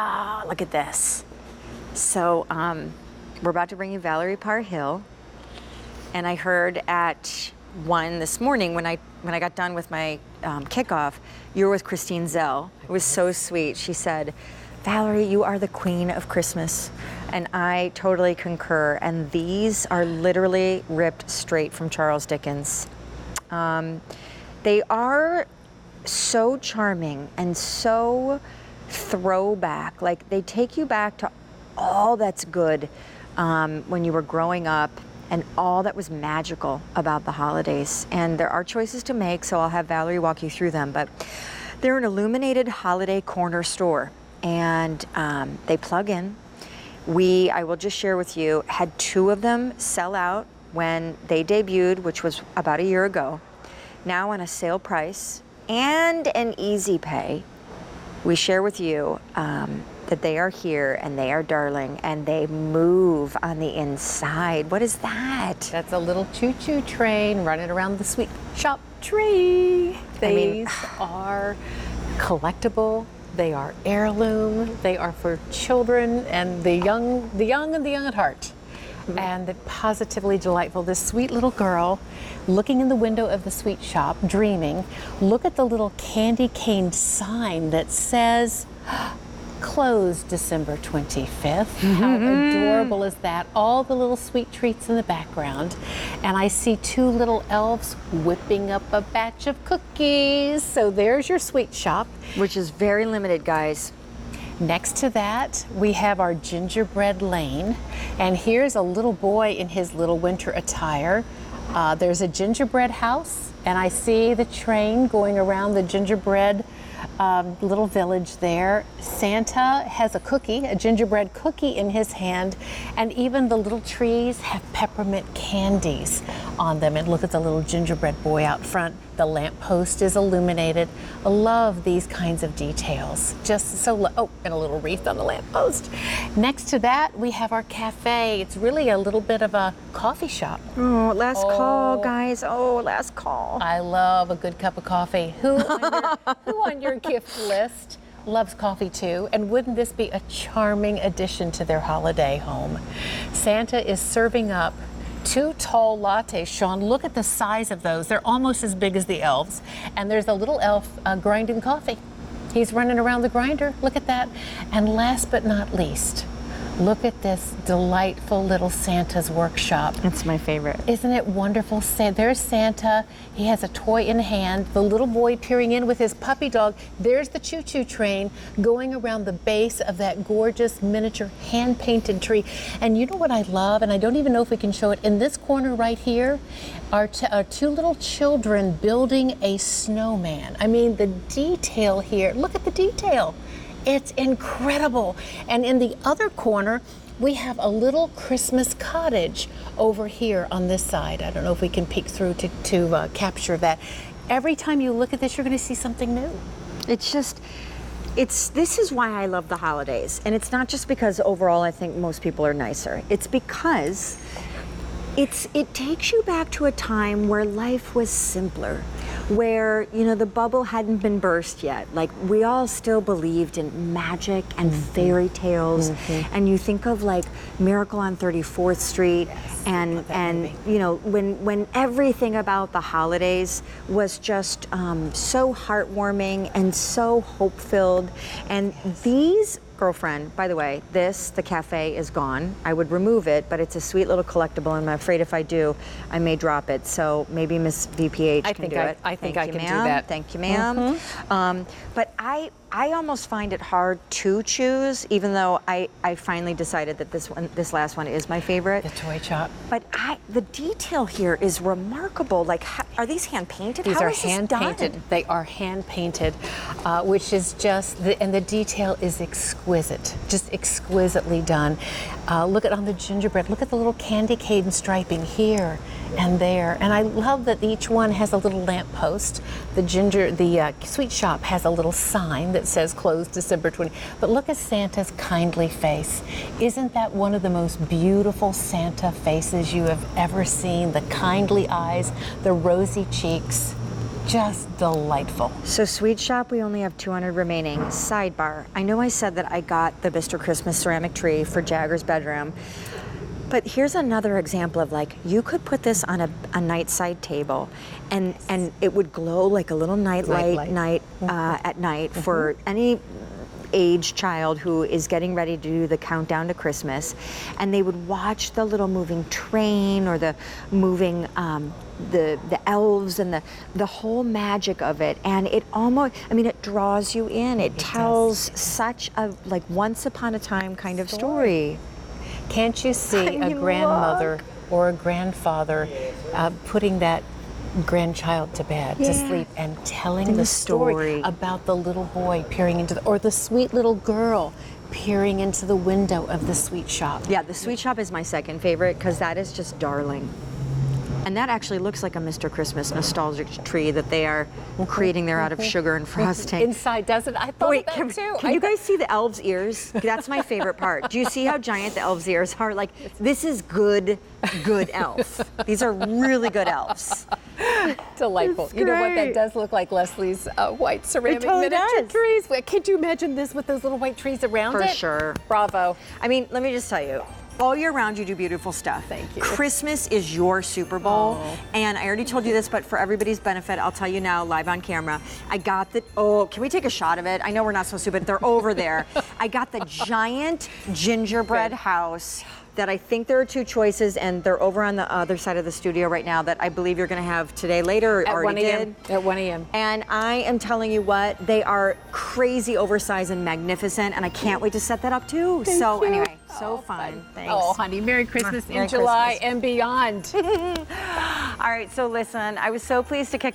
Ah, look at this. So we're about to bring you Valerie Parr Hill, and I heard at 1 this morning when I got done with my kickoff, you were with Christine Zell. It was so sweet. She said, Valerie, you are the queen of Christmas. And I totally concur. And these are literally ripped straight from Charles Dickens. They are so charming and so throwback. Like, they take you back to all that's good when you were growing up and all that was magical about the holidays. And there are choices to make, so I'll have Valerie walk you through them. But they're an Illuminated holiday corner store, and they plug in. I will just share with you, had 2 of them sell out when they debuted, which was about a year ago. Now on a sale price and an easy pay, we share with you that they are here and they are darling and they move on the inside. What is that? That's a little choo-choo train running around the sweet shop tree. These are collectible. They are heirloom. They are for children and the young and the young at heart. And they're positively delightful. This sweet little girl looking in the window of the sweet shop, dreaming. Look at the little candy cane sign that says, closed December 25th. How adorable is that? All the little sweet treats in the background. And I see 2 little elves whipping up a batch of cookies. So there's your sweet shop. Which is very limited, guys. Next to that, we have our gingerbread lane. And here's a little boy in his little winter attire. There's a gingerbread house, and I see the train going around the gingerbread little village there. Santa has a gingerbread cookie in his hand, and even the little trees have peppermint candies on them. And look at the little gingerbread boy out front. The lamppost is illuminated. I love these kinds of details. Just so, and a little wreath on the lamppost. Next to that, we have our cafe. It's really a little bit of a coffee shop. Oh, last call, guys. Oh, last call. I love a good cup of coffee. Who on your gift list loves coffee too? And wouldn't this be a charming addition to their holiday home? Santa is serving up 2 tall lattes. Sean, look at the size of those. They're almost as big as the elves. And there's a little elf grinding coffee. He's running around the grinder. Look at that. And last but not least, look at this delightful little Santa's workshop. That's my favorite. Isn't it wonderful? There's Santa. He has a toy in hand. The little boy peering in with his puppy dog. There's the choo-choo train going around the base of that gorgeous miniature hand-painted tree. And you know what I love? And I don't even know if we can show it. In this corner right here are 2 little children building a snowman. I mean, the detail here. Look at the detail. It's incredible. And in the other corner, we have a little Christmas cottage over here on this side. I don't know if we can peek through to capture that. Every time you look at this, you're going to see something new. It's just, this is why I love the holidays. And it's not just because overall I think most people are nicer. It's because it takes you back to a time where life was simpler, where, you know, the bubble hadn't been burst yet. Like, we all still believed in magic and fairy tales. And you think of like Miracle on 34th Street, and you know, when everything about the holidays was just so heartwarming and so hope-filled. And these, girlfriend, by the way, the cafe is gone. I would remove it, but it's a sweet little collectible, and I'm afraid if I do, I may drop it. So maybe Miss VPH can do it. I think I can do that. Thank you, ma'am. But I almost find it hard to choose, even though I finally decided that this last one is my favorite. The toy shop. But the detail here is remarkable. Like, are these hand painted? These are hand painted. They are hand painted, which is just, and the detail is exquisite, just exquisitely done. Look at on the gingerbread. Look at the little candy cane striping here and there. And I love that each one has a little lamp post. The sweet shop has a little sign that says closed December 20. But look at Santa's kindly face. Isn't that one of the most beautiful Santa faces you have ever seen? The kindly eyes, the rosy cheeks. just delightful. So Sweet Shop, we only have 200 remaining. Sidebar, I know I said that I got the Mr. Christmas ceramic tree for Jagger's bedroom, but here's another example of like, you could put this on a nightside table and it would glow like a little night light at night for any age child who is getting ready to do the countdown to Christmas, and they would watch the little moving train or the moving the elves and the whole magic of it, and it almost, I mean, it draws you in. It tells such a like once upon a time kind of story. Can't you see I a mean, grandmother look. or a grandfather putting that grandchild to bed to sleep and telling the story about the little boy peering into or the sweet little girl peering into the window of the Sweet Shop? Yeah, the Sweet Shop is my second favorite because that is just darling. And that actually looks like a Mr. Christmas nostalgic tree that they are creating there out of sugar and frosting. Inside, doesn't it? I thought of that too. Can you guys see the elves' ears? That's my favorite part. Do you see how giant the elves' ears are? Like, this is good elf. These are really good elves. Delightful. You know what? That does look like Leslie's white ceramic totally miniature does. trees. Could you imagine this with those little white trees around it? For sure. Bravo. I mean, let me just tell you, all year round you do beautiful stuff. Thank you. Christmas is your Super Bowl. And I already told you this, but for everybody's benefit, I'll tell you now live on camera. I got the, can we take a shot of it? I know we're not supposed to, but they're over there. I got the giant gingerbread house that I think there are two choices, and they're over on the other side of the studio right now that I believe you're gonna have today, later, or At already 1 a.m. did. At 1 a.m. And I am telling you what, they are crazy oversized and magnificent, and I can't wait to set that up too. So anyway, so fun. Thanks. Oh, honey, Merry Christmas Merry in July Christmas. and beyond. All right, so listen, I was so pleased to kick